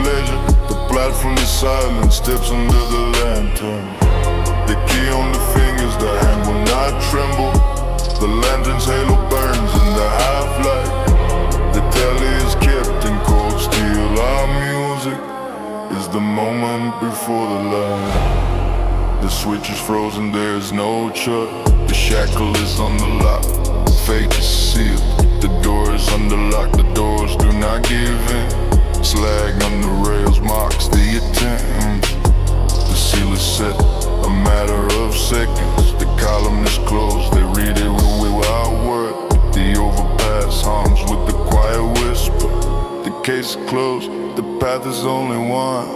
legend. The platform is silent, steps under the lantern. The key on the fingers, the hand will not tremble. The lantern's halo burns in the half-light. The tally is kept in cold steel. Our music is the moment before the light. The switch is frozen, there's no chuck. The shackle is on the lock, fate is sealed. The door is under lock, the doors do not give in. Slag on the rails marks the attempt. The seal is set, a matter of seconds. The column is closed, they read it without word. The overpass hums with the quiet whisper. The case is closed, the path is only one.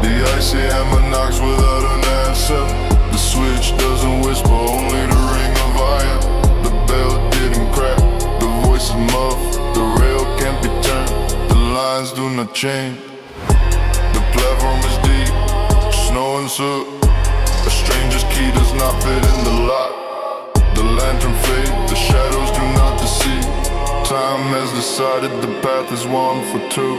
The icy hammer knocks without an answer. The switch doesn't whisper, only the ring of iron. The bell didn't crack, the voice is muffled. The rail can't be turned, the lines do not change. The platform is deep, snow and soot. A stranger's key does not fit in the lock. The lantern fades, the shadows do not deceive. Time has decided the path is one for two.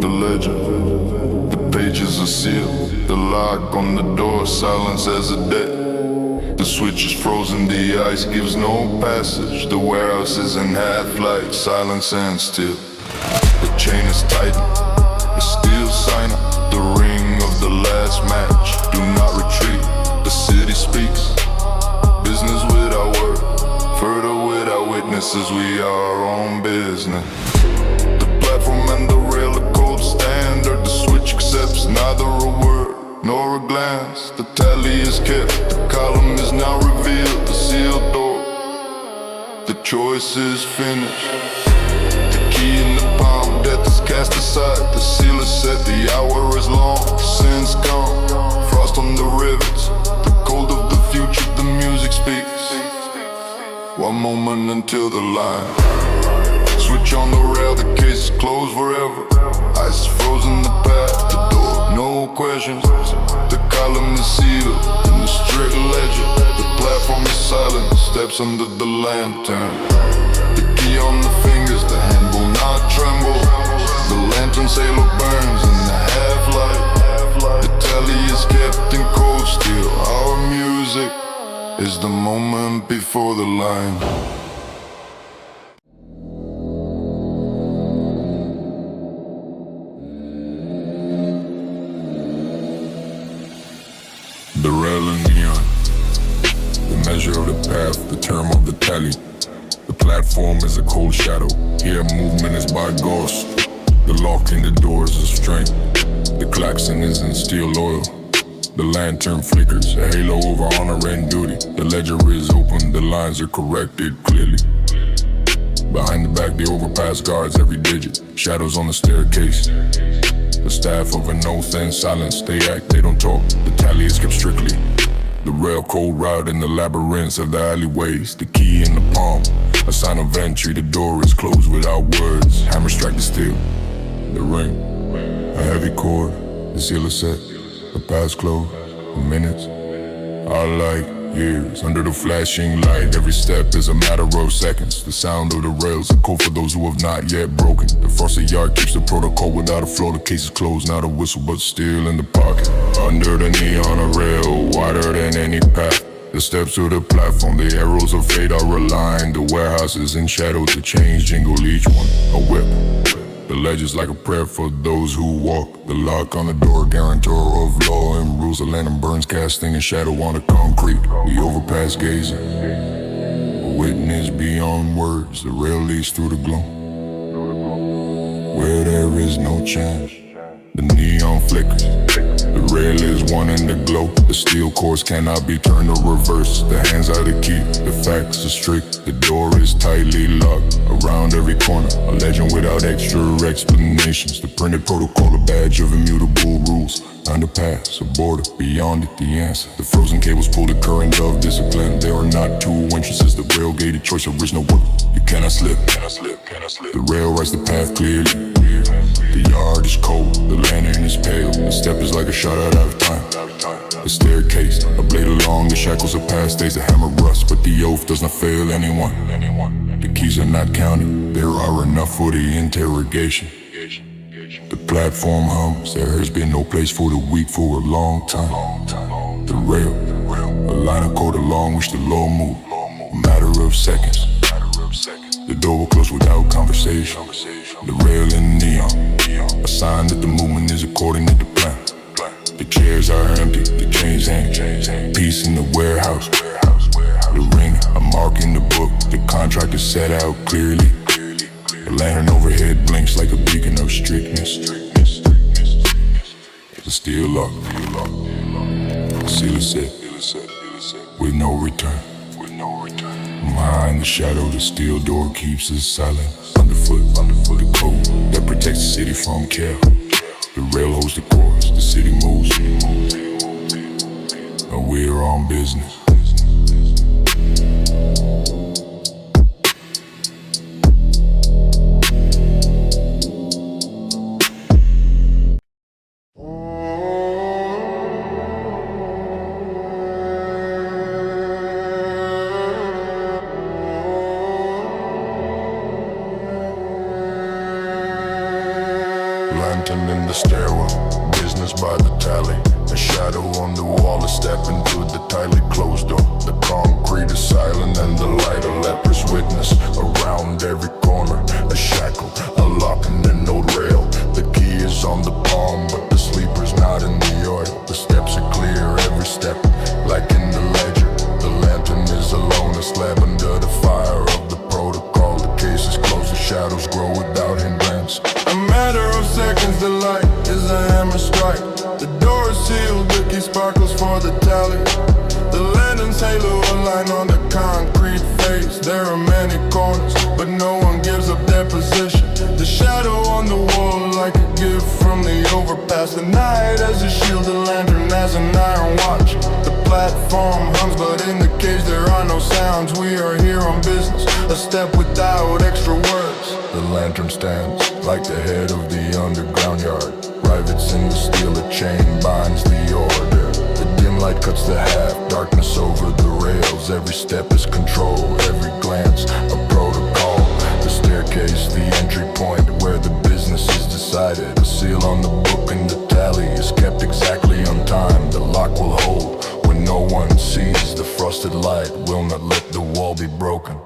The legend, the pages are sealed. The lock on the door, silence as a debt. The switch is frozen, the ice gives no passage. The warehouse is in half-light, silence and still. The chain is tightened, the steel sign up. The ring of the last match, do not retreat. The city speaks, business without word. Further without witnesses, we are our own business. The platform and the rail are cold standard. The switch accepts neither a word nor a glance. The tally is kept, the column is now revealed. The sealed door, the choice is finished. The key in the palm, death is cast aside. The seal is set, the hour is long since gone. Frost on the rivets, the cold of the future, the music speaks. One moment until the line. Switch on the rail, the case is closed forever. Ice is frozen, the path, the door, no questions. The column is sealed in the strict legend. The platform is silent, steps under the lantern. The key on the fingers, the hand will not tremble. The lantern's halo burns in the half-light. The tally is kept in cold steel. Our music is the moment before the line. The rail and neon, the measure of the path, the term of the tally. The platform is a cold shadow, here movement is by ghost. The lock in the doors is strength, the klaxon is in steel oil. The lantern flickers, a halo over honor and duty. The ledger is open, the lines are corrected clearly. Behind the back, the overpass guards every digit. Shadows on the staircase. The staff of an oath and silence, they act, they don't talk. The tally is kept strictly. The rail cold route in the labyrinths of the alleyways. The key in the palm, a sign of entry. The door is closed without words. Hammer strike the steel. The ring, a heavy cord. The seal is set. The path's closed. Minutes are like years under the flashing light. Every step is a matter of seconds. The sound of the rails, a code for those who have not yet broken. The frosted yard keeps the protocol without a floor. The case is closed, not a whistle but still in the pocket. Under the neon, a rail wider than any path. The steps to the platform, the arrows of fate are aligned. The warehouse is in shadow, the chains jingle each one. A whip, the ledge is like a prayer for those who walk. The lock on the door, guarantor of law and rules. The lantern burns, casting a shadow on the concrete. The overpass gazing, a witness beyond words. The rail leads through the gloom, where there is no change. The neon flickers, the rail is one in the glow. The steel cords cannot be turned or reversed. The hands are the key, the facts are strict. The door is tightly locked around every corner. A legend without extra explanations. The printed protocol, a badge of immutable rules. Underpass, a border, beyond it the answer. The frozen cables pull the current of discipline. There are not two entrances, the rail gated choice, original work. You cannot slip, cannot slip, cannot slip. The rail writes the path clearly. The yard is cold, the lantern is pale. The step is like a shot out of time. The staircase, a blade along, the shackles of past days. The hammer rusts, but the oath does not fail anyone. The keys are not counted, there are enough for the interrogation. The platform hums, there has been no place for the weak for a long time. The rail, a line of code along which the law move. A matter of seconds. The door will close without conversation. The rail in neon, a sign that the movement is according to the plan. The chairs are empty, the chains hang. Peace in the warehouse. The ring, a mark in the book. The contract is set out clearly. The lantern overhead blinks like a beacon of strictness. The steel lock, the seal is set, with no return. Behind the shadow, the steel door keeps us silent. Underfoot, the code that protects the city from chaos. The rail holds the course, the city moves, and we're on business. Lantern in the stairwell, business by the tally. A shadow on the wall, a step into the tightly closed door. The concrete is silent and the light a leprous witness. Around every corner, a shackle, a lock and an old rail. The key is on the palm, but the sleeper's not in the oil. The steps are clear, every step, like in the ledger. The lantern is alone, a slab under the fire of the protocol. The case is closed, the shadows grow without hindrance. A matter of seconds, the light is a hammer strike. The door is sealed, the key sparkles for the tally. The lantern's halo align on the concrete face. There are many corners, but no one gives up their position. The shadow on the wall like a gift from the overpass. The night as a shield, the lantern as an iron watch. The platform hums, but in the cage there are no sounds. We are here on business, a step without extra words. The lantern stands like the head of the underground yard. Rivets in the steel, a chain binds the order. The dim light cuts the half, darkness over the rails. Every step is control, every glance a protocol. The staircase, the entry point where the business is decided. A seal on the book and the tally is kept exactly on time. The lock will hold when no one sees. The frosted light will not let the wall be broken.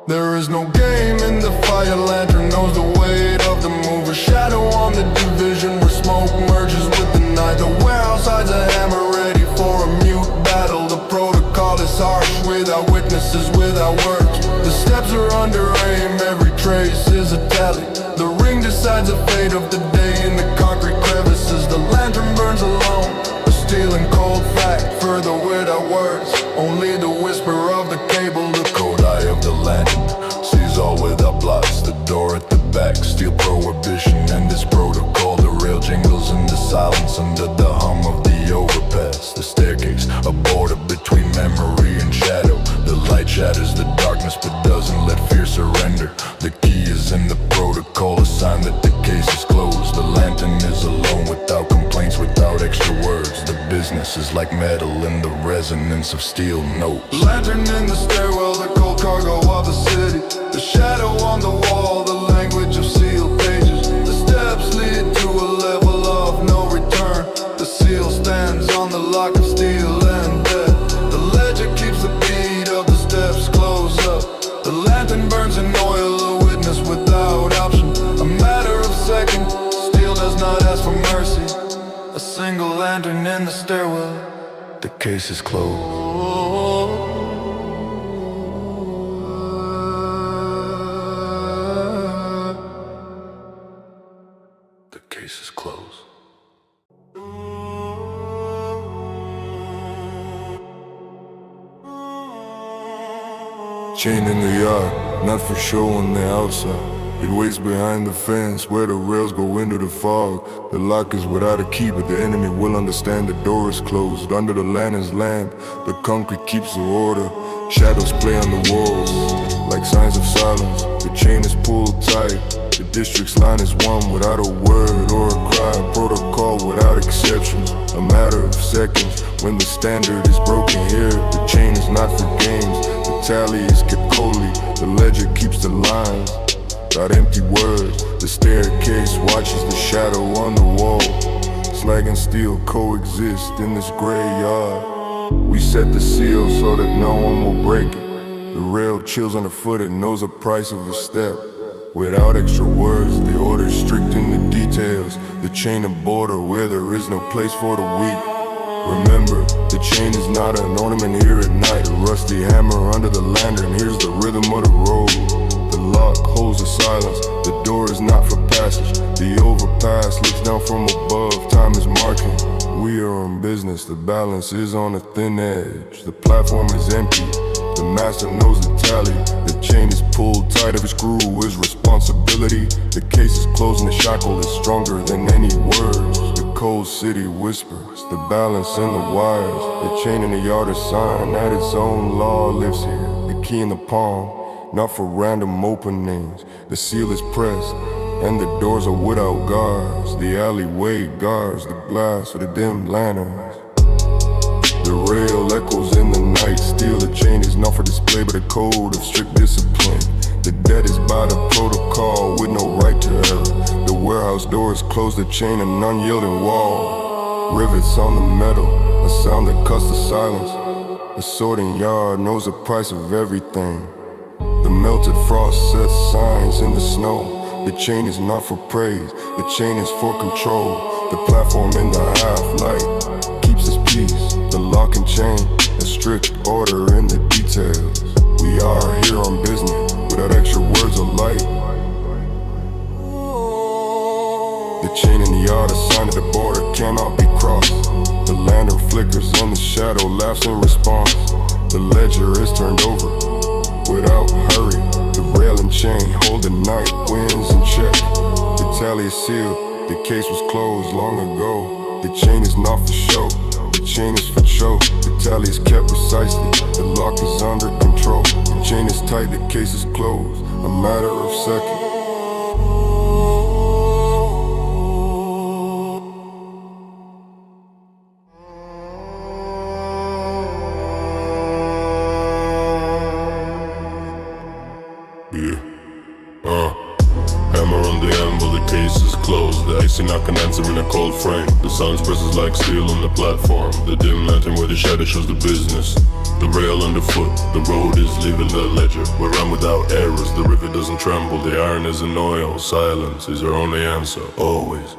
There is no game in the fire, lantern knows the weight of the move. A shadow on the division where smoke merges with the night. The warehouse hides a hammer ready for a mute battle. The protocol is harsh, without witnesses, without words. The steps are under aim, every trace is a tally. The ring decides the fate of the day in the concrete crevices. The lantern burns alone, a steel and cold fact, further without words. Only the whisper of the cable, the cold eye of the lantern sees all without blots. The door at the back, steel prohibition and its protocol. The rail jingles in the silence under the hum of the overpass. The staircase, a border between memory and shadow. The light shatters the darkness but doesn't let fear surrender. The key is in the protocol, a sign that the case is closed. The lantern is alone without complaints, without extra words. The business is like metal in the resonance of steel notes. Lantern in the stairwell, the cold cargo of the city. The shadow on the wall, the language of sealed pages. The steps lead to a level of no return. The seal stands on the lock of steel and death. The ledger keeps the beat of the steps close up. The lantern burns in oil, a witness without option. A matter of seconds, steel does not ask for mercy. A single lantern in the stairwell, the case is closed. The case is closed. Chain in the yard, not for show on the outside. It waits behind the fence where the rails go into the fog. The lock is without a key, but the enemy will understand the door is closed. Under the lantern's lamp, the concrete keeps the order. Shadows play on the walls, like signs of silence. The chain is pulled tight, the district's line is one without a word or a cry. Protocol without exceptions, a matter of seconds. When the standard is broken here, the chain is not for games. The tally is kept coldly, the ledger keeps the lines. without empty words. The staircase watches the shadow on the wall. Slag and steel coexist in this graveyard. We set the seal so that no one will break it. The rail chills on the foot, it knows the price of a step. Without extra words, the order's strict in the details. The chain of border where there is no place for the weak. Remember, the chain is not an ornament here at night. A rusty hammer under the lantern, here's the rhythm of the road. The lock holds the silence, the door is not for passage. The overpass looks down from above, time is marking. We are on business, the balance is on a thin edge. The platform is empty, the master knows the tally. The chain is pulled tight, every screw is responsibility. The case is closed and the shackle is stronger than any words. The cold city whispers, the balance in the wires. The chain in the yard is sign that its own law lives here. The key in the palm, not for random openings. The seal is pressed, and the doors are without guards. The alleyway guards the glass with the dim lanterns. The rail echoes in the night. Steel, the chain is not for display but a code of strict discipline. The debt is by the protocol with no right to error. The warehouse doors close the chain, an unyielding wall. Rivets on the metal, a sound that cuts the silence. The sorting yard knows the price of everything. The melted frost sets signs in the snow. The chain is not for praise, the chain is for control. The platform in the half-light keeps its peace. The lock and chain, a strict order in the details. We are here on business, without extra words or light. The chain in the yard, a sign that the border cannot be crossed. The lantern flickers and the shadow laughs in response. The ledger is turned over without hurry. The rail and chain hold the night winds in check. The tally is sealed, the case was closed long ago. The chain is not for show, the chain is for show. The tally is kept precisely, the lock is under control. The chain is tight, the case is closed, a matter of seconds. Hammer on the anvil, the case is closed. The icy knock can answer in a cold frame. The silence presses like steel on the platform. The dim lantern where the shadow shows the business. The rail underfoot, the road is leaving the ledger. We're on without errors, the river doesn't tremble. The iron is in oil, silence is our only answer, always.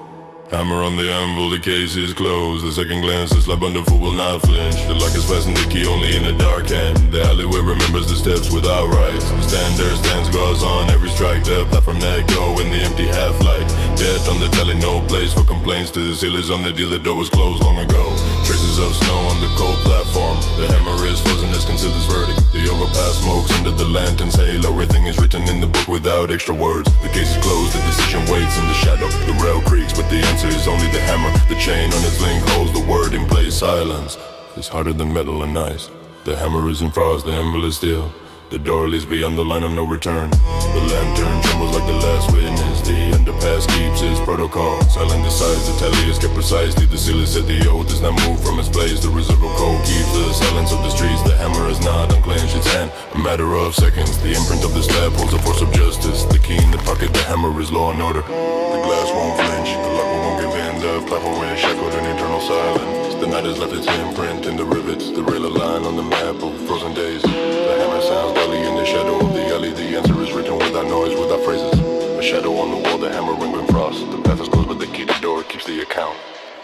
Hammer on the anvil, the case is closed. The second glance, the slab underfoot will not flinch. The lock is fastened, the key only in the dark end. The alleyway remembers the steps without rights. The stand there stands, guards on every strike. The platform that go in the empty half-light. Death on the telly, no place for complaints. To the sailors on the deal, the door was closed long ago. Traces of snow on the cold platform. The hammer is frozen as conceals its verdict. The overpass smokes under the lantern's halo. Everything is written in the book without extra words. The case is closed, the decision waits in the shadow. The rail creaks, but the answer is only the hammer. The chain on its link holds the word in place. Silence is harder than metal and ice. The hammer is in frost, the anvil is steel. The door leads beyond the line of no return. The lantern trembles like the last witness. The underpass keeps its protocol. Silent decides, the tally is kept precisely. The seal is set, the oath does not move from its place. The reservoir code keeps the silence of the streets. The hammer is not unclenched its hand. A matter of seconds, the imprint of the slab holds the force of justice. The key in the pocket, the hammer is law and order. The glass won't flinch, the lock won't give in. The platform is shackled in eternal silence. The night has left its imprint in the rivets. The rail line on the map of frozen days. The hammer sounds dully in the shadow of the alley. The answer is written without noise, without phrases. A shadow on the wall, the hammer ring with frost. The path is closed but the key to the door keeps the account.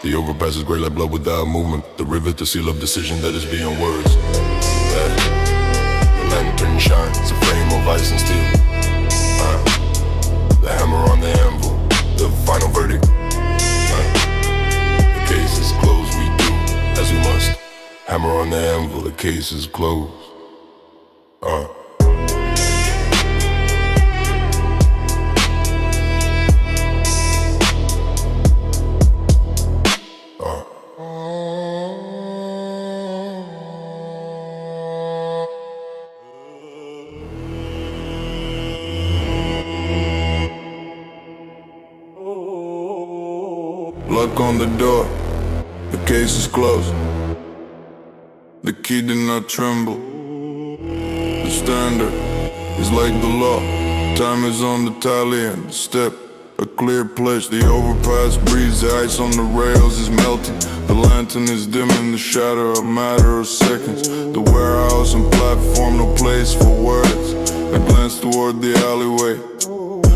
The overpass is grey like blood without movement. The rivet, the seal of decision that is beyond words. The lantern shines, a frame of ice and steel. The hammer on the anvil, the final verdict. The case is closed, we do as we must. Hammer on the anvil, the case is closed. Lock on the door, the case is closed. The key did not tremble. The standard is like the law. Time is on the tally and the step, a clear pledge. The overpass breathes, the ice on the rails is melting. The lantern is dim in the shadow, a matter of seconds. The warehouse and platform, no place for words. I glance toward the alleyway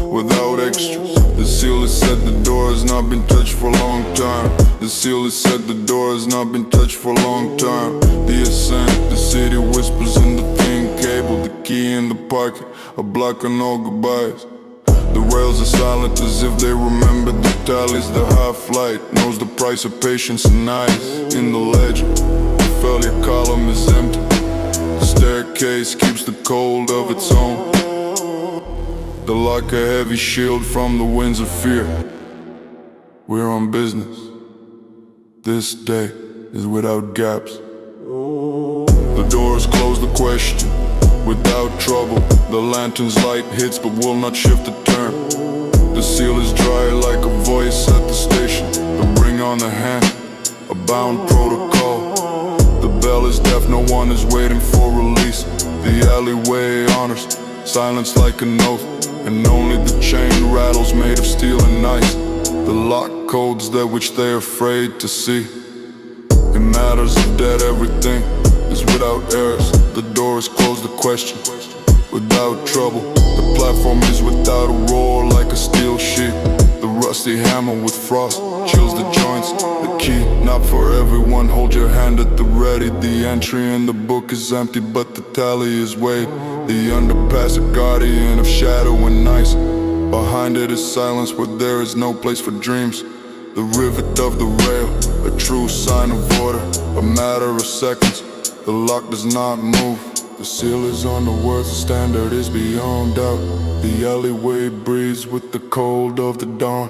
without extras. The seal is set, the door has not been touched for a long time. The seal is set, the door has not been touched for a long time. The ascent, the city whispers in the thin cable. The key in the pocket, a block on all goodbyes. The rails are silent as if they remember the tallies. The half-light knows the price of patience and ice. In the ledger, the failure column is empty. The staircase keeps the cold of its own. The lock a heavy shield from the winds of fear. We're on business. This day is without gaps. The doors close the question without trouble. The lantern's light hits but will not shift a turn. The seal is dry like a voice at the station. The ring on the hand, a bound protocol. The bell is deaf, no one is waiting for release. The alleyway honors silence like an oath, and only the chain rattles made of steel and ice. The lock codes that which they're afraid to see. In matters of dead, everything is without errors. The door is closed, the question without trouble. The platform is without a roar like a steel sheet. The rusty hammer with frost chills the joints. The key, not for everyone, hold your hand at the ready. The entry in the book is empty but the tally is weighed. The underpass, a guardian of shadow and ice. Behind it is silence where there is no place for dreams. The rivet of the rail, a true sign of order, a matter of seconds. The lock does not move. The seal is on the words, the standard is beyond doubt. The alleyway breathes with the cold of the dawn.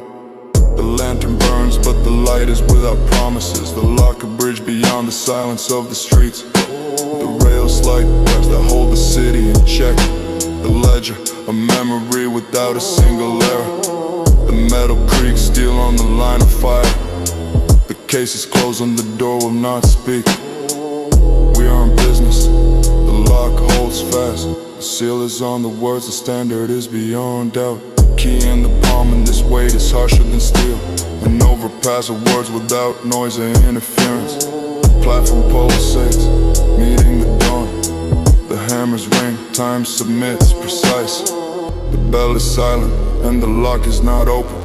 The lantern burns but the light is without promises. The lock a bridge beyond the silence of the streets. The rails like webs that hold the city in check. The ledger, a memory without a single error. The metal creaks, steel on the line of fire. The case is closed and the door will not speak. We are in business, the lock holds fast. The seal is on the words, the standard is beyond doubt. Key in the palm and this weight is harsher than steel. An overpass of words without noise or interference. The platform pulsates, meeting the dawn. The hammers ring, time submits, precise. The bell is silent and the lock is not open.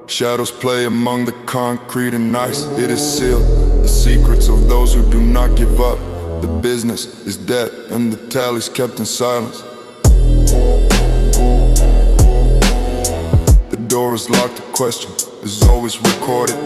Shadows play among the concrete and ice. It is sealed, the secrets of those who do not give up. The business is dead and the tally's kept in silence. The door is locked, the question is always recorded.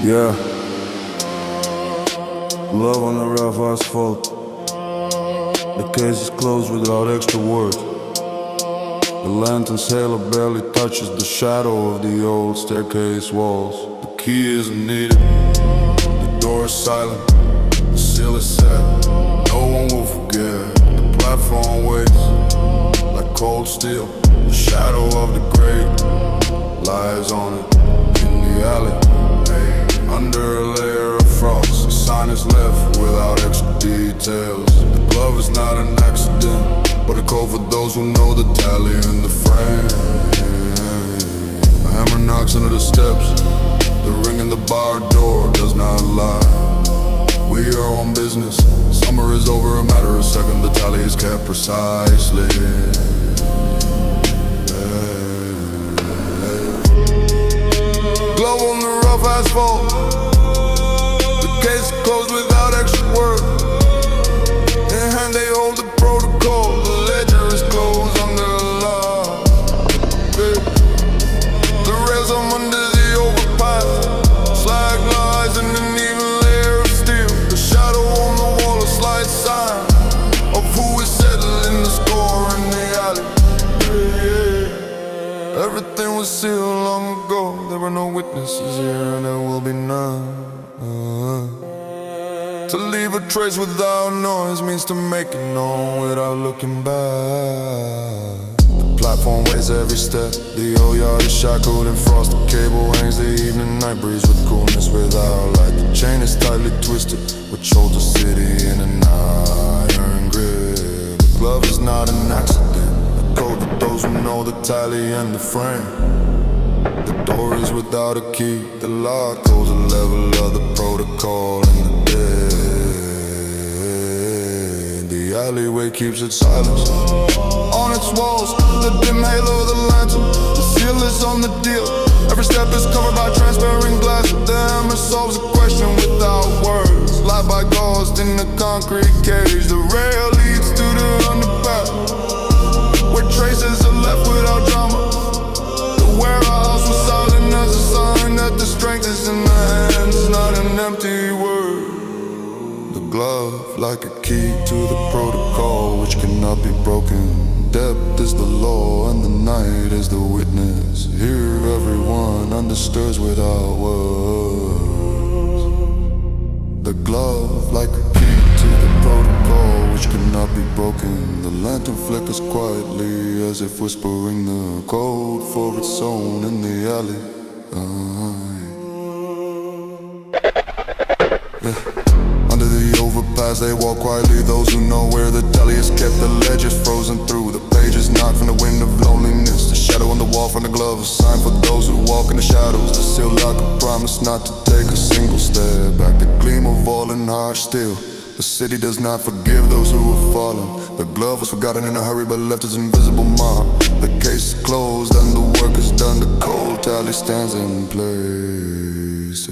Yeah, love on the rough asphalt. The case is closed without extra words. The lantern's halo barely touches the shadow of the old staircase walls. The key isn't needed, the door is silent, the seal is set. No one will forget. The platform waits like cold steel. The shadow of the grave lies on it in the alley. Under a layer of frost, the sign is left without extra details. The glove is not an accident, but a code for those who know the tally in the frame. A hammer knocks under the steps, the ring in the bar door does not lie. We are on business, summer is over, a matter of second. The tally is kept precisely. Glove on the rough asphalt. The case is closed without extra words. In hand they hold the protocol. The ledger is closed under the law. The rails are under the overpass. Slag lies in an even layer of steel. The shadow on the wall, a slight sign of who is settling the score in the alley. Everything was sealed long ago. There were no witnesses here and there will be none. To leave a trace without noise means to make it known without looking back. The platform weighs every step. The old yard is shackled and frosted cable hangs the evening night breeze with coolness without light. The chain is tightly twisted, which holds the city in an iron grip. The glove is not an accident, a code for those who know the tally and the frame. The door is without a key, the lock holds a level of the protocol in the dead. The alleyway keeps its silence. On its walls, the dim halo of the lantern. The seal is on the deal. Every step is covered by transparent glass. The hammer solves a question without words. Light by ghost in the concrete cage. The rail leads to the underpass, where traces are left without drama. The warehouse was silent as a sign that the strength is in the hands, not an empty word. The glove like a key to the protocol, which cannot be broken. Depth is the law and the night is the witness. Here everyone understands without words. The glove like a key to the protocol, which cannot be broken. The lantern flickers quietly as if whispering the code for its own in the alley. Under the overpass they walk quietly, those who know where the tally is kept. The ledge is frozen through, the pages knocked from the wind of loneliness. The shadow on the wall from the glove, a sign for those who walk in the shadows. The seal like a promise not to take a single step back. The gleam of all in harsh steel. The city does not forgive those who have fallen. The glove was forgotten in a hurry but left its invisible mark. The case is closed and the work is done. The cold tally stands in place.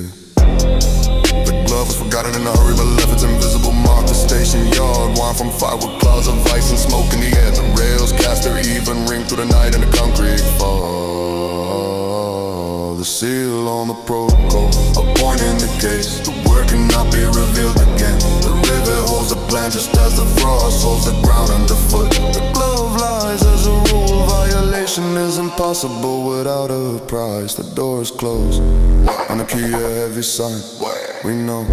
The glove was forgotten in a hurry but left its invisible mark. The station yard, wine from fire with clouds of ice and smoke in the air. The rails cast their even ring through the night in the concrete fall. The seal on the protocol, a point in the case. The word cannot be revealed again. The river holds the plan just as the frost holds the ground underfoot. The glove lies as a rule, violation is impossible without a price. The door is closed, on the key a heavy sign. We know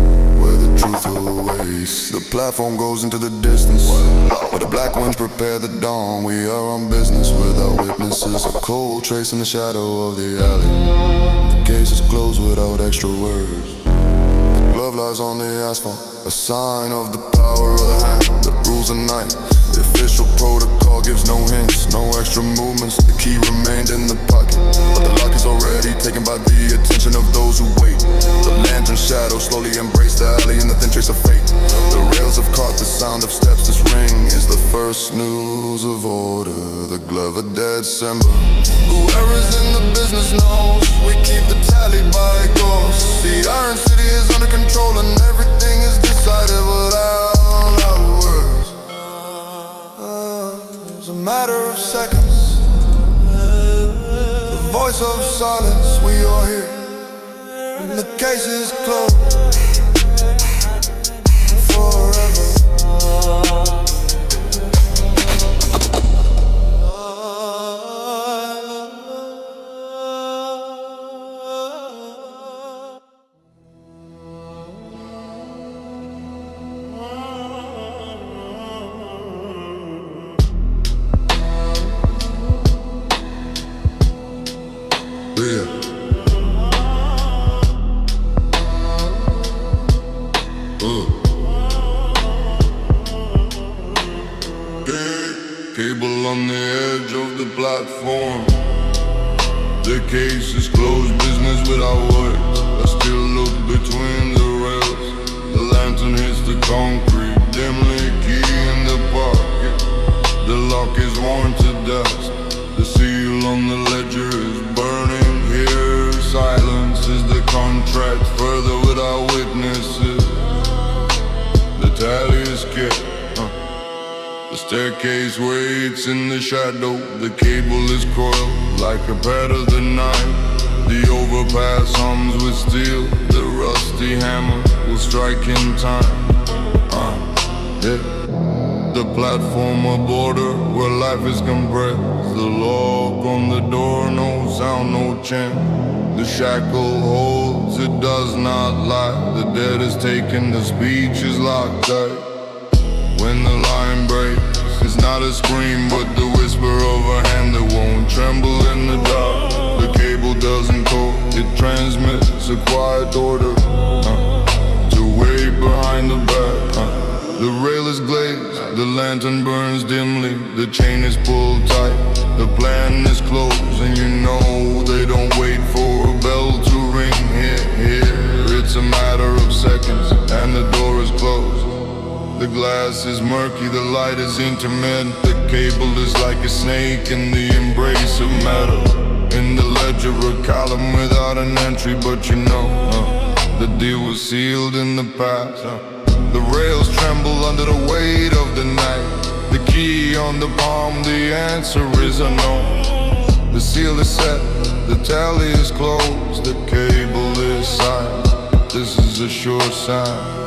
where the truth awaits. The platform goes into the distance, where the black winds prepare the dawn. We are on business without witnesses. A cold trace in the shadow of the alley. The case is closed without extra words. The glove lies on the asphalt, a sign of the power of the hand that rules the night. The official protocol gives no hints, no extra movements. The key remained in the pocket, but the lock is already taken by the attention of those who wait. The lantern shadow slowly embraced the alley in the thin trace of fate. The rails have caught the sound of steps. This ring is the first news of order. The glove a dead symbol. Whoever's in the business knows we keep the tally by ghosts. The Iron City is under control and everything is decided without words. It's a matter of seconds. The voice of silence, we are here. And the case is closed forever. Cable on the edge of the platform. The case is closed, business without words. I still look between the rails. The lantern hits the concrete, dimly key in the pocket. The lock is worn to dust. The seal on the ledger is burning. Here silence is the contract, further without witnesses. The tally is kept. The staircase waits in the shadow. The cable is coiled like a pet of the night. The overpass hums with steel. The rusty hammer will strike in time. The platform a border where life is compressed. The lock on the door, no sound, no chant. The shackle holds, it does not lie. The dead is taken, the speech is locked tight. When the line breaks, It's not a scream, but the whisper of a hand that won't tremble in the dark. The cable doesn't code, it transmits a quiet order to wait behind the back. The rail is glazed, the lantern burns dimly, the chain is pulled tight, the plan is closed, and you know they don't wait for a bell to ring. Here, it's a matter of seconds, and the door is closed. The glass is murky, the light is intermittent, the cable is like a snake in the embrace of metal. In the ledger, a column without an entry, but you know the deal was sealed in the past. The rails tremble under the weight of the night. The key on the palm, the answer is unknown. The seal is set, the tally is closed, the cable is signed. This is a sure sign.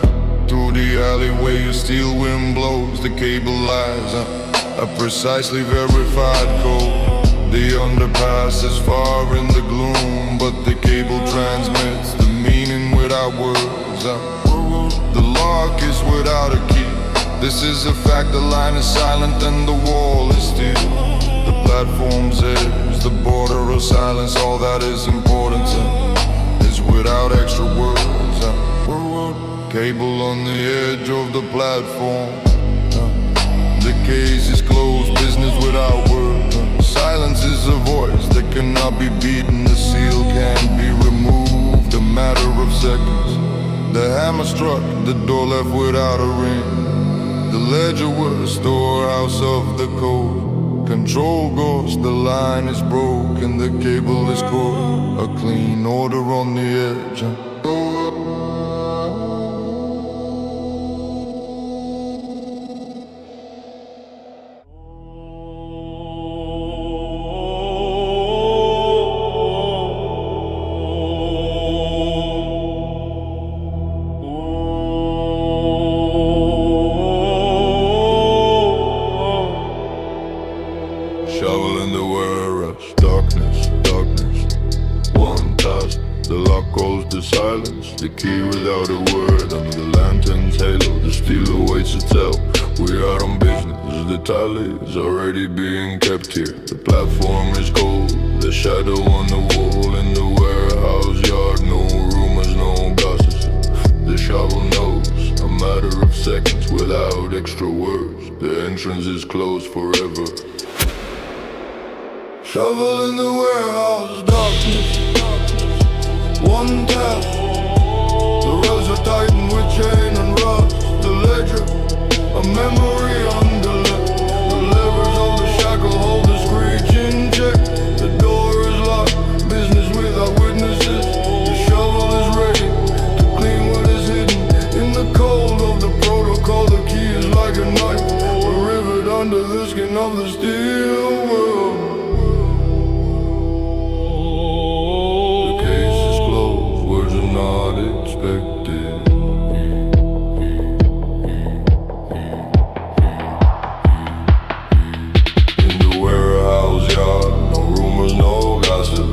Through the alleyway a steel wind blows, the cable lies, a precisely verified code. The underpass is far in the gloom, but the cable transmits the meaning without words. The lock is without a key. This is a fact, the line is silent and the wall is still. The platform's edge, the border of silence, all that is important is without extra words. Cable on the edge of the platform. The case is closed, business without words. Silence is a voice that cannot be beaten. The seal can't be removed, a matter of seconds. The hammer struck, the door left without a ring. The ledger was the storehouse of the code. Control ghost, the line is broken, the cable is caught. A clean order on the edge. Shovel in the warehouse, darkness, darkness. One task, the lock goes to silence. The key without a word under the lantern's halo. The steel awaits its help. We are on business, the tally is already being kept here. The platform is cold, the shadow on the wall in the warehouse yard. No rumors, no gossips. The shovel knows, a matter of seconds without extra words. The entrance is closed forever. Shovel in the warehouse, darkness. One task, the rails are tightened with chain and rust. The ledger, a memory undelivered. The levers of the shackle hold the screech in check. The door is locked, business without witnesses. The shovel is ready to clean what is hidden. In the cold of the protocol, the key is like a knife, a rivet under the skin of the steel world. Not expected. In the warehouse yard, no rumors, no gossip.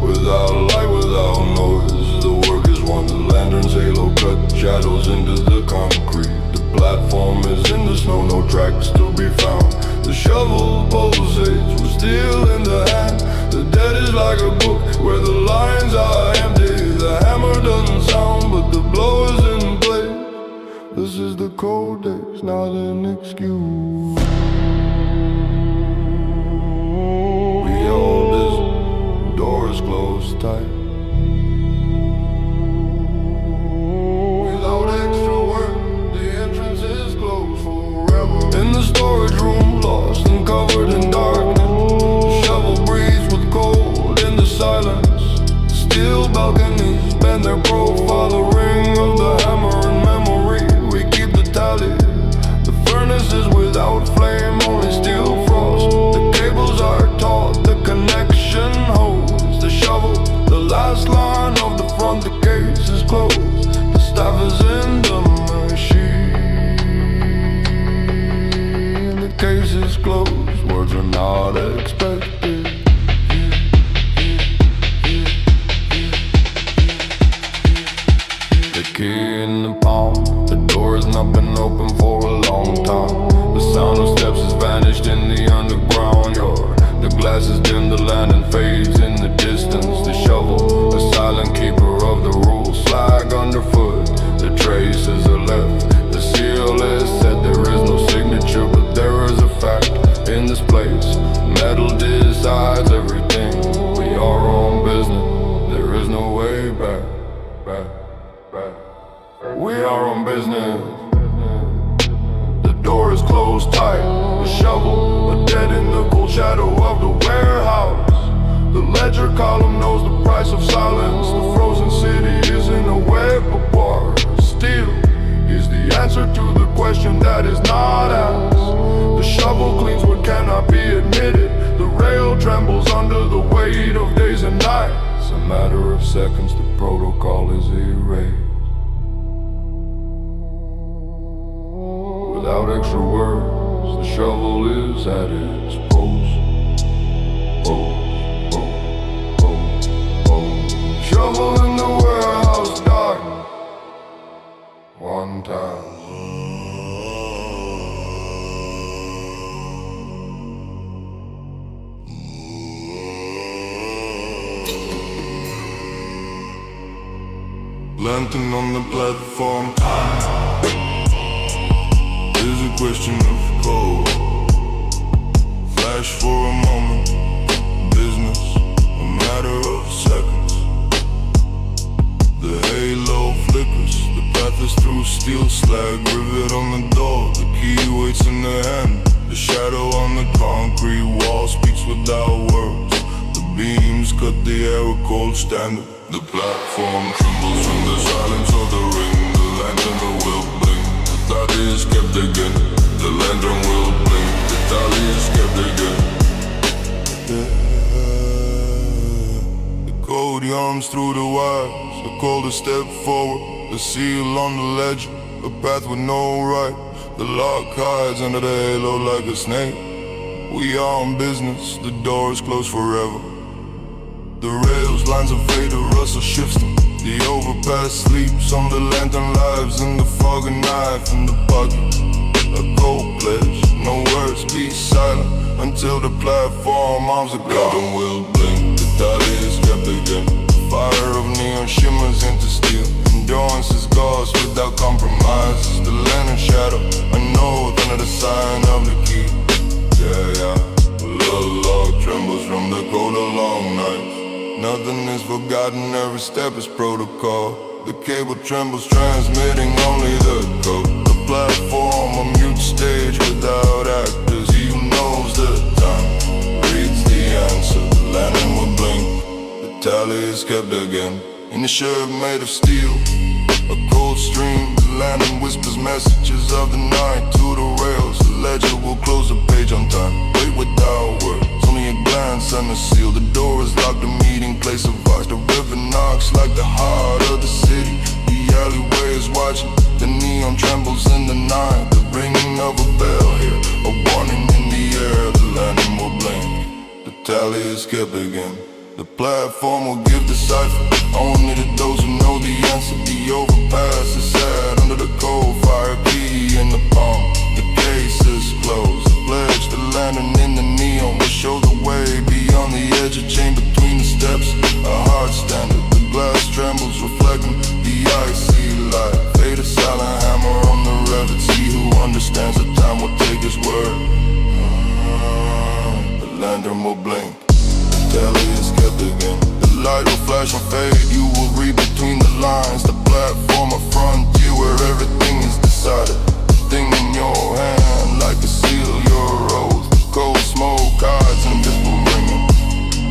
Without light, without noise, the work is one. The lantern's halo cut shadows into the concrete. The platform is in the snow, no tracks to be found. The shovel pulsates, we're still in the hand. The dead is like a book where the lines are empty. The hammer doesn't sound, but the blow is in place. This is the codex, not an excuse. We hold this, door is closed tight. Without extra work, the entrance is closed forever. In the storage room, lost and covered in darkness. The shovel breathes with cold in the silence. Steel balconies bend their profile, the ring of the hammer in memory. We keep the tally. The furnace is without flame, only steel frost. The cables are taut, the connection holds. The shovel, the last line of the front, the case is closed. The staff is in the machine. The case is closed, words are not expected. The key in the palm, the door has not been open for a long time. We are on business. The door is closed tight. The shovel, a dead in the cold shadow of the warehouse. The ledger column knows the price of silence. The frozen city is in a web of war. Steel is the answer to the question that is not asked. The shovel cleans what cannot be admitted. The rail trembles under the weight of days and nights. A matter of seconds, the protocol is erased. Without extra words, the shovel is at its post. Shovel in the warehouse, dark. One time. Lantern on the platform is a question of code. Flash for a moment, business, a matter of seconds. The halo flickers, the path is through steel slag. Rivet on the door, the key waits in the hand. The shadow on the concrete wall speaks without words. The beams cut the air with cold standard. The platform trembles from the silence of the ring. The lantern will blink, the thought is kept again. The lantern will blink, the thought is kept again. The code yawns through the wires. The coldest step forward, the seal on the ledger. A path with no right. The lock hides under the halo like a snake. We are on business, the door is closed forever. The rails, lines of fade, the rustle shifts them. The overpass sleeps on the lantern lives. In the fog, a knife in the pocket. A cold pledge, no words, be silent until the platform arms are gone. The will blink, the thought is kept again. The fire of neon shimmers into steel. Endurance is ghost without compromise. The lantern shadow, a note under the sign of the key. Yeah. The log trembles from the cold of long nights. Nothing is forgotten, every step is protocol. The cable trembles, transmitting only the code. The platform, a mute stage without actors. He who knows the time reads the answer. The lantern will blink, the tally is kept again. In a shirt made of steel, a cold stream. The lantern whispers messages of the night to the rails. The ledger will close the page on time. Wait without words, only a glance and a seal. The door is locked, the meeting place of arts. The river knocks like the heart of the city. The alleyway is watching, the neon trembles in the night. The ringing of a bell here, a warning in the air. The lantern will blink, the tally is kept again. The platform will give the cipher, only to those who know the answer. The overpass is sad under the cold fire, key in the palm. The case is closed, the pledge, the lantern in the neon will show the way beyond the edge, a chain between the steps, a hard standard. The glass trembles, reflecting the icy light. Fade a silent hammer on the rabbit. See who understands the time will take his word. The lantern will blink, the tally is kept again. The light will flash and fade, you will read between the lines. The platform, a frontier where everything is decided. The thing in your hand, like a seal, your oath. The cold smoke hides and whisper ringing.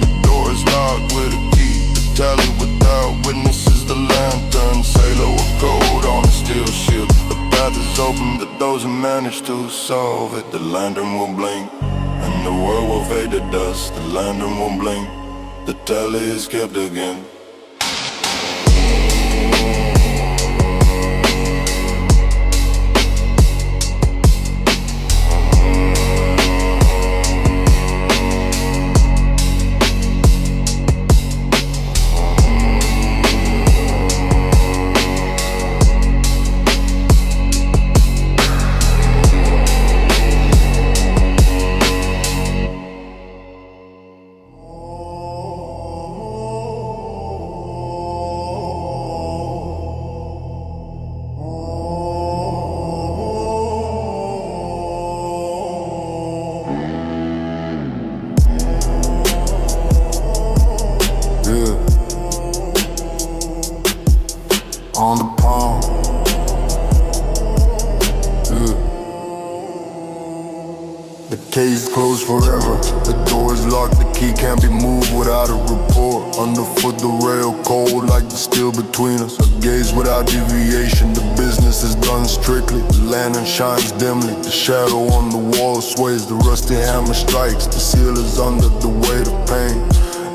The door is locked with a key. The tally without witnesses. The lantern halo, a code on a steel ship. The path is open to those who manage to solve it. The lantern will blink, and the world will fade to dust. The lantern will blink, the tally is kept again. on the palm. The cage is closed forever. The door is locked, the key can't be moved without a report. Underfoot the rail, cold like the steel between us. A gaze without deviation, the business is done strictly. The lantern shines dimly, the shadow on the wall sways. The rusty hammer strikes, the seal is under the weight of pain.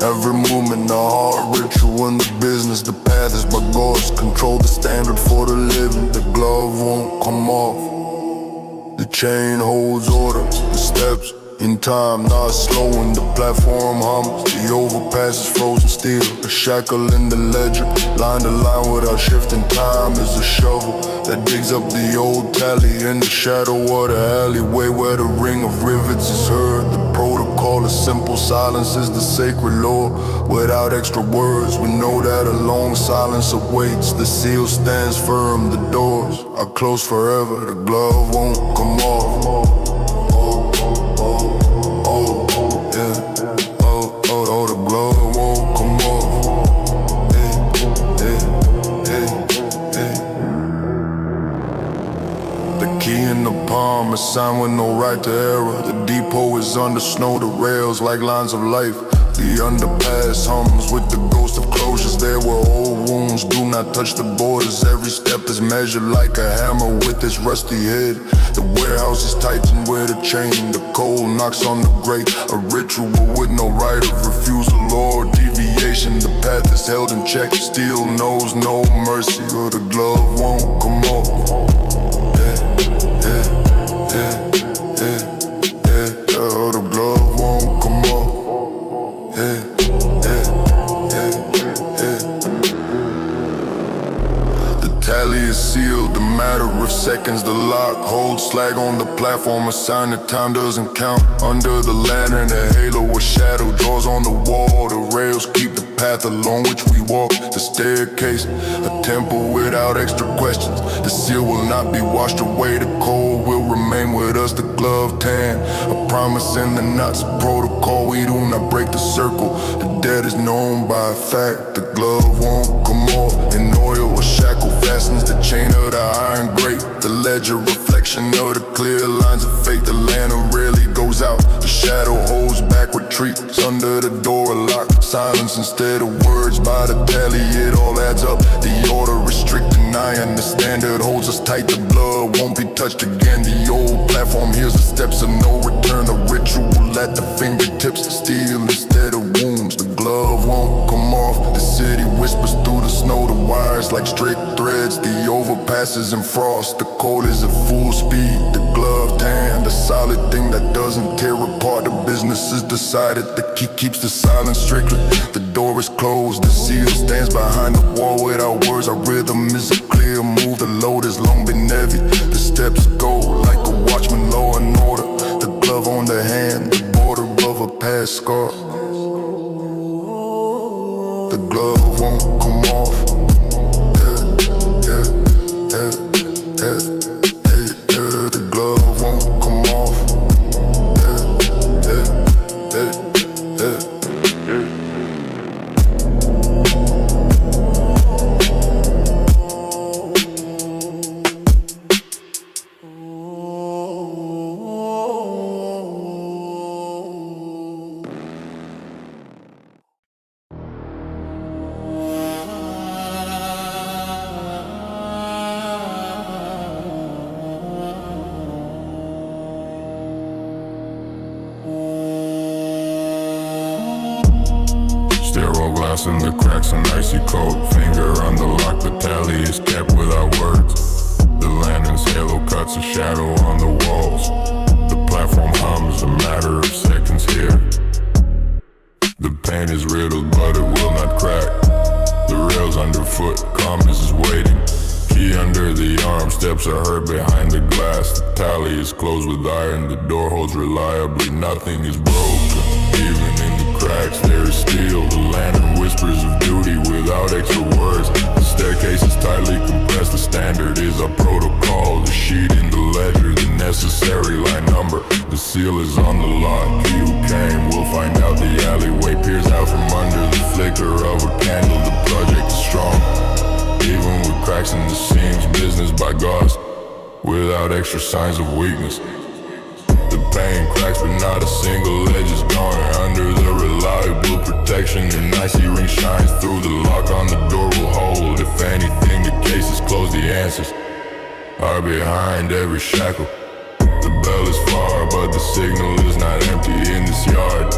Every movement, the heart ritual in the business. The path is by GOST, control the standard for the living. The glove won't come off. The chain holds order, the steps in time, not slowing. The platform hums, the overpass is frozen steel. A shackle in the ledger, line to line without shifting. Time is a shovel that digs up the old tally in the shadow of the alleyway where the ring of rivets is heard. The protocol is simple, silence is the sacred law. Without extra words, we know that a long silence awaits. The seal stands firm, the doors are closed forever. The glove won't come off. The glove won't come off. The key in the palm, a sign with no right to error. The depot is under snow, the rails like lines of life. The underpass hums with the ghost of closures. There were old wounds, do not touch the borders. Every step is measured like a hammer with its rusty head. The warehouse is tightened with a chain. The cold knocks on the grate. A ritual with no right of refusal or deviation. The path is held in check, steel knows no mercy, or the glove won't come off. Or the glove won't come off. The tally is sealed, a matter of seconds. The lock holds slag on the platform, a sign that time doesn't count. Under the lantern, a halo of shadow draws on the wall. The rails keep the path along which we walk. The staircase, a temple without extra questions. The seal will not be washed away, the cold will remain with us. The glove tan, a promise in the knots, a protocol. We do not break the circle. The dead is known by a fact. The glove won't come off. In oil, a shackle fastens the chain of the iron grate. The ledger, reflection of the clear lines of fate. The lantern rarely goes out. The shadow holds back retreats. Under the door, a lock. Silence instead of words. By the tally, it all adds up. The order is strict and iron. The standard holds us tight. The blood won't be touched again. The old platform hears the steps of no return. A ritual at the fingertips. Steel instead of wounds. The glove won't come off. The city whispers through the snow. The wires like straight threads. The overpasses in frost. The cold is at full speed. The glove tan, the solid thing that doesn't tear apart. The business is decided. The key keeps the silence strictly. The door is closed. The seal stands behind the wall without words. Our rhythm is a clear move. The load has long been heavy. The steps go like a watchman, law and order. The glove on the hand, the border of a past scar. The glove won't come off. The glove won't come off. Stairwell glass in the cracks, an icy cold. Finger on the lock, the tally is kept without words. The lantern's halo cuts a shadow on the walls. The platform hums, a matter of seconds here. The pain is riddled, but it will not crack. The rails underfoot, calmness is waiting. Key under the arm, steps are heard behind the glass. The tally is closed with iron, the door holds reliably. Nothing is broken, even in the cracks there is steel. The lantern whispers of duty without extra words. The staircase is tightly compressed, the standard is a protocol. The sheet in the ledger, the necessary line number. The seal is on the lock, he who came will find out. The alleyway peers out from under the flicker of a candle. The project is strong, even with cracks without extra signs of weakness. The pain cracks, but not a single edge is gone. Under the reliable protection, an icy ring shines through. The lock on the door will hold. If anything, the case is closed. The answers are behind every shackle. The bell is far, but the signal is not empty in this yard.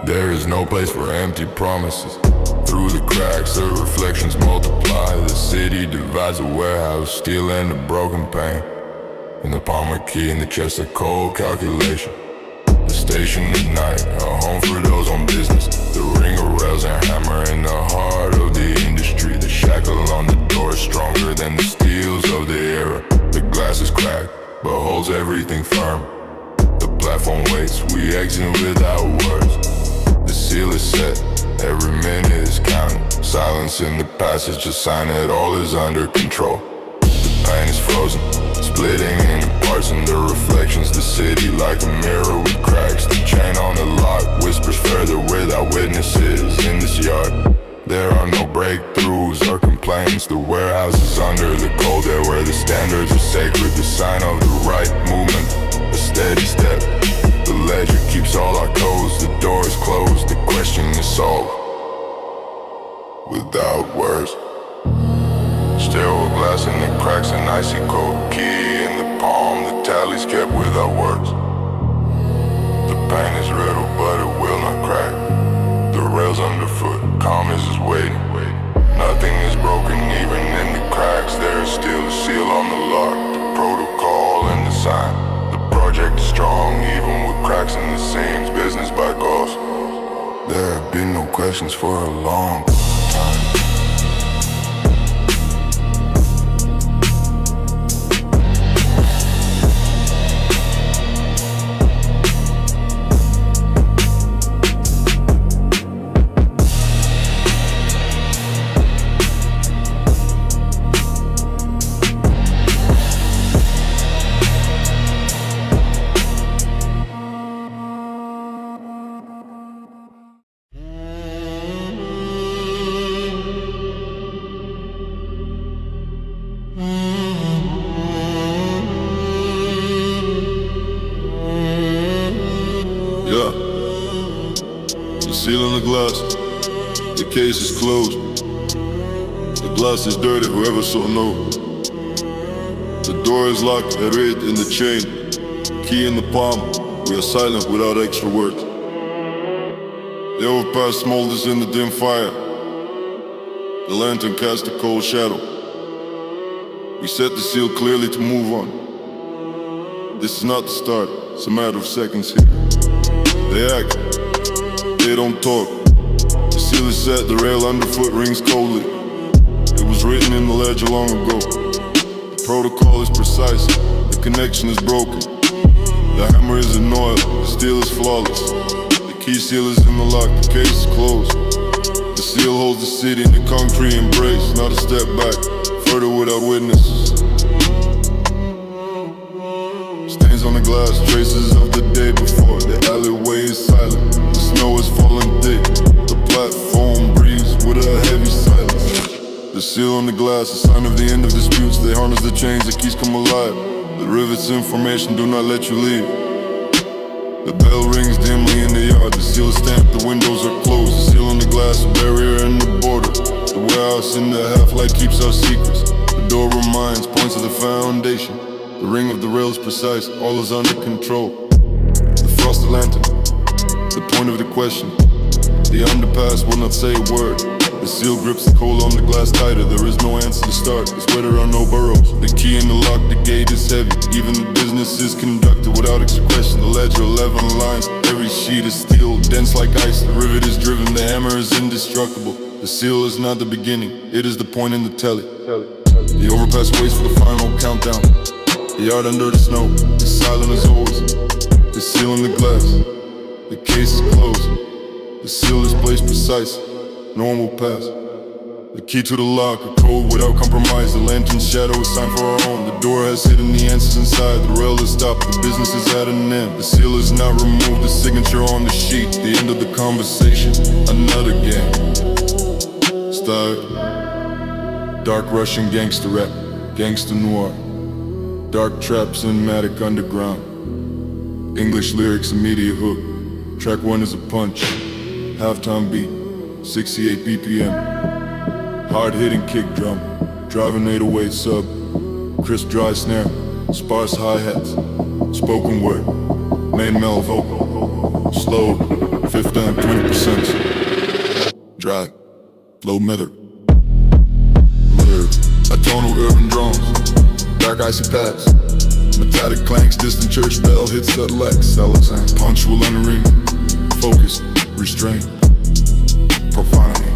There is no place for empty promises. Through the cracks, the reflections multiply. The city divides a warehouse, steel and a broken pane. In the palm a key, in the chest a cold calculation. The station at night, a home for those on business. The ring of rails and hammer in the heart of the industry. The shackle on the door is stronger than the steels of the era. The glass is cracked, but holds everything firm. The platform waits, we exit without words. The seal is set, every minute is counted. Silence in the passage, a sign that all is under control. The pain is frozen, splitting into parts, and the reflections the city like a mirror with cracks. The chain on the lock whispers further without witnesses. In this yard, there are no breakthroughs or complaints. The warehouse is under the cold air where the standards are sacred. The sign of the right movement, a steady step. The ledger keeps all our codes. The door is closed, the question is solved without words. Stairwell glass in the cracks, an icy cold key in the palm. The tally's kept without words. The pain is riddled, but it will not crack. The rails underfoot, calm is waiting. Nothing is broken, even in the cracks. There is still a seal on the lock, the protocol and the sign. The project is strong, even with cracks in the seams. Business by GOST. There have been no questions for a long time. Yeah. The seal on the glass, the case is closed. The glass is dirty, whoever saw know. The door is locked, a red in the chain. Key in the palm, we are silent without extra words. The overpass smolders in the dim fire. The lantern casts a cold shadow. We set the seal clearly to move on. This is not the start, it's a matter of seconds here. They act, they don't talk. The seal is set, the rail underfoot rings coldly. It was written in the ledger long ago. The protocol is precise, the connection is broken. The hammer is in oil, the steel is flawless. The key seal is in the lock, the case is closed. The seal holds the city in the concrete embrace, not a step back, further without witnesses. Stains on the glass, traces of the day before. The alleyway is silent, the snow is falling thick. The platform breathes with a heavy silence. The seal on the glass, a sign of the end of disputes. They harness the chains, the keys come alive. The rivets information, do not let you leave. The bell rings dimly in the yard. The seal is stamped, the windows are closed. The seal on the glass, a barrier in the border. The warehouse in the half-light keeps our secrets. The door reminds, points to the foundation. The ring of the rail is precise, all is under control. The frosted lantern, the point of the question. The underpass will not say a word. The seal grips the coal on the glass tighter. There is no answer to start, it's where there are no burrows. The key in the lock, the gate is heavy. Even the business is conducted without extra question. The ledger, 11 lines, every sheet is steel, dense like ice. The rivet is driven, the hammer is indestructible. The seal is not the beginning, it is the point in the telly. The overpass waits for the final countdown. The yard under the snow, it's silent as always. The seal on the glass, the case is closed. The seal is placed precise, no one will pass. The key to the lock, a code without compromise. The lantern's shadow is time for our own. The door has hidden the answers inside. The rail is stopped, the business is at an end. The seal is not removed, the signature on the sheet. The end of the conversation, another game. Style, dark Russian gangster rap, gangster noir. Dark trap, cinematic underground. English lyrics, immediate hook. Track 1 is a punch. Halftime beat, 68 BPM. Hard-hitting kick drum. Driving 808 sub. Crisp dry snare. Sparse hi-hats. Spoken word. Main male vocal. Slow. Fifth down 20%. Dry. Low metal. Atonal urban drones. Dark icy paths. Metallic clanks, distant church bell hits subtle X. Punctual unring. Focused. Restrained. Profanity.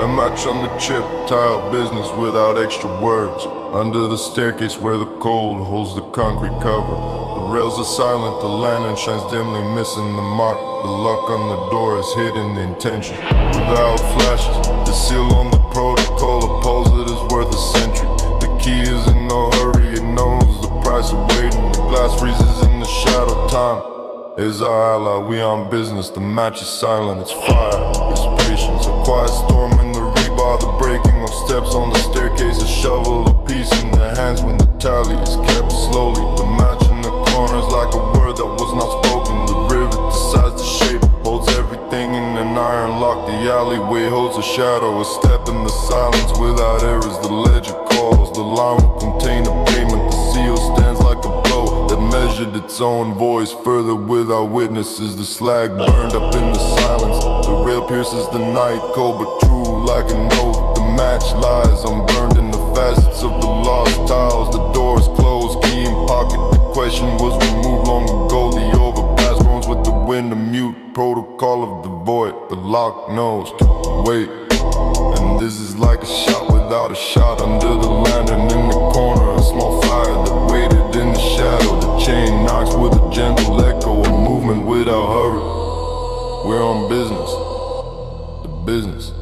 A match on the chip, tile business without extra words. Under the staircase where the cold holds the concrete cover. The rails are silent, the lantern shines dimly, missing the mark. The lock on the door is hidden the intention. Without flashes, the seal on the protocol appalls it is worth a century. The key is in no hurry, it knows the price of waiting. The glass freezes in the shadow, time is our ally, we on business. The match is silent, it's fire, it's patience. A quiet storm in the rebar, the breaking of steps on the staircase. A shovel of peace in their hands when the tally is kept slowly. The match in the corners like a word that was not spoken. The rivet decides the shape, holds everything in an iron lock. The alleyway holds a shadow, a step in the silence without errors. The ledger calls, the line will contain a payment. The seal stands like a blow that measured its own voice further without witnesses. The slag burned up in the silence. The rail pierces the night, cold but true like a note. The match lies unburned in the facets of the lost tiles. The doors closed, key in pocket. The question was removed long ago. The overpass roams with the wind, the mute protocol of the void. The lock knows to wait. And this is like a shot without a shot. Under the lantern in the corner, a small fire that waited in the shadow. The chain knocks with a gentle echo, a movement without hurry. We're on business. The business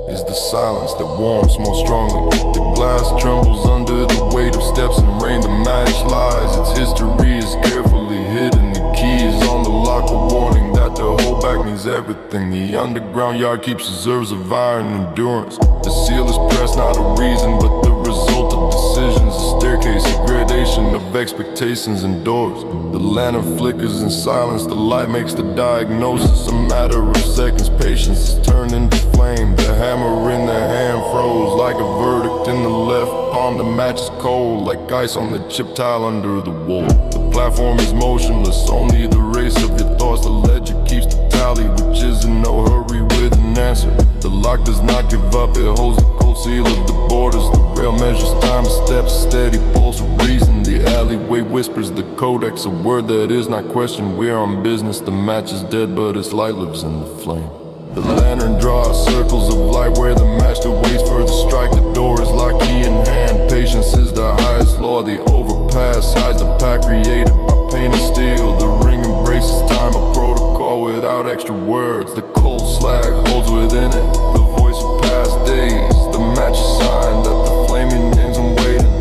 is the silence that warms more strongly. The glass trembles under the weight of steps and rain. The match lies, its history is carefully hidden. The key is on the lock, a warning that the holdback means everything. The underground yard keeps reserves of iron endurance. The seal is pressed, not a reason, but the result of decisions. A staircase, a gradation of expectations and doors. The lantern flickers in silence, the light makes the diagnosis a matter of seconds. Patience is turned into flame. The hammer in their hand froze like a verdict in the left palm. The match is cold like ice on the chip tile under the wall. The platform is motionless, only the race of your thoughts. The ledger keeps the tally, which is in no hurry with an answer. The lock does not give up, it holds the cold seal of the borders. The rail measures time, steps, steady pulse of reason. The alleyway whispers the codex, a word that is not questioned. We're on business, the match is dead, but its light lives in the flame. The lantern draws circles of light where the master waits for the strike. The door is locked, key in hand. Patience is the highest law. The overpass hides the pack created by pain and steel. The ring embraces time, a protocol without extra words. The cold slag holds within it the voice of past days. The match is signed that the flaming names I'm waiting.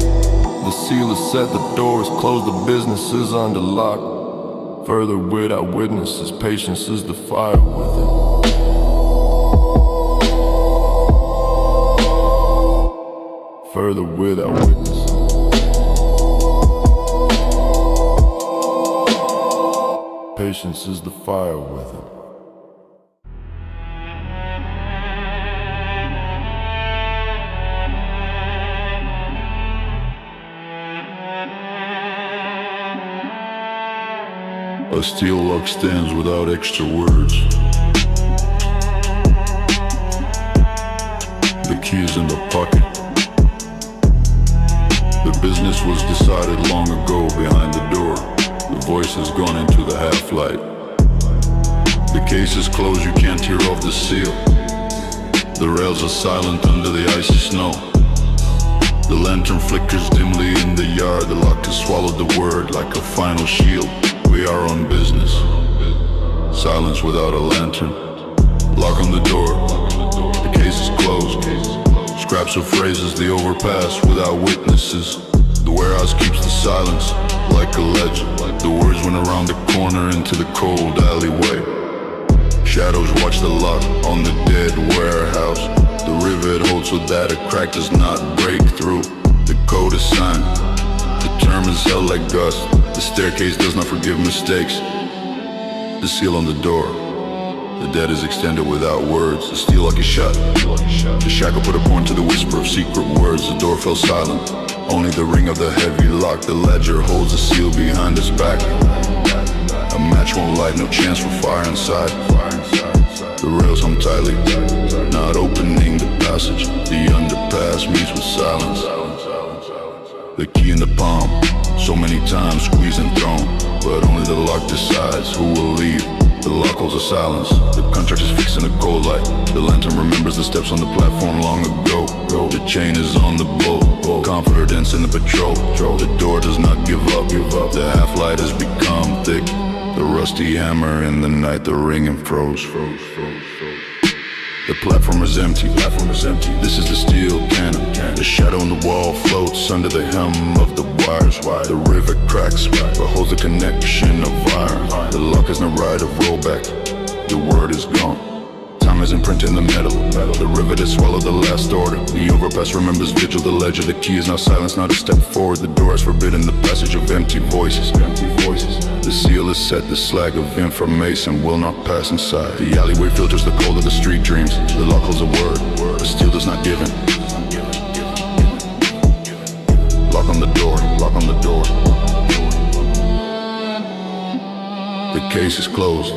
The seal is set, the door is closed, the business is under lock. Further without witnesses, patience is the fire within. Further without witness. Patience is the fire with it. A steel lock stands without extra words. The key is in the pocket. The business was decided long ago behind the door. The voice has gone into the half-light. The case is closed, you can't tear off the seal. The rails are silent under the icy snow. The lantern flickers dimly in the yard. The lock has swallowed the word like a final shield. We are on business. Silence without a lantern. Lock on the door. The case is closed. Scraps of phrases, the overpass without witnesses. The warehouse keeps the silence like a legend. The words went around the corner into the cold alleyway. Shadows watch the lock on the dead warehouse. The rivet holds so that a crack does not break through. The code is signed, the term is held like gust. The staircase does not forgive mistakes. The seal on the door, the dead is extended without words. The steel lock is shut. The shackle put a point to the whisper of secret words. The door fell silent, only the ring of the heavy lock. The ledger holds the seal behind its back. A match won't light, no chance for fire inside. The rails hum tightly, not opening the passage. The underpass meets with silence. The key in the palm, so many times squeezed and thrown, but only the lock decides who will leave. The lock holds a silence. The contract is fixed in a cold light. The lantern remembers the steps on the platform long ago. The chain is on the boat. Confidence in the patrol. The door does not give up. The half-light has become thick. The rusty hammer in the night. The ringing froze. The platform is empty. This is the steel cannon. The shadow on the wall floats under the hem of the wires. The rivet cracks, but holds the connection of iron. The lock has no right of rollback. The word is gone. Time is imprinted in the metal. The rivet has swallowed the last order. The overpass remembers vigil, the ledger. The key is now silence, not a step forward. The door has forbidden the passage of empty voices. The seal is set, the slag of information will not pass inside. The alleyway filters the cold of the street dreams. The lock holds a word, the steel does not give in. Lock on the door. The case is closed.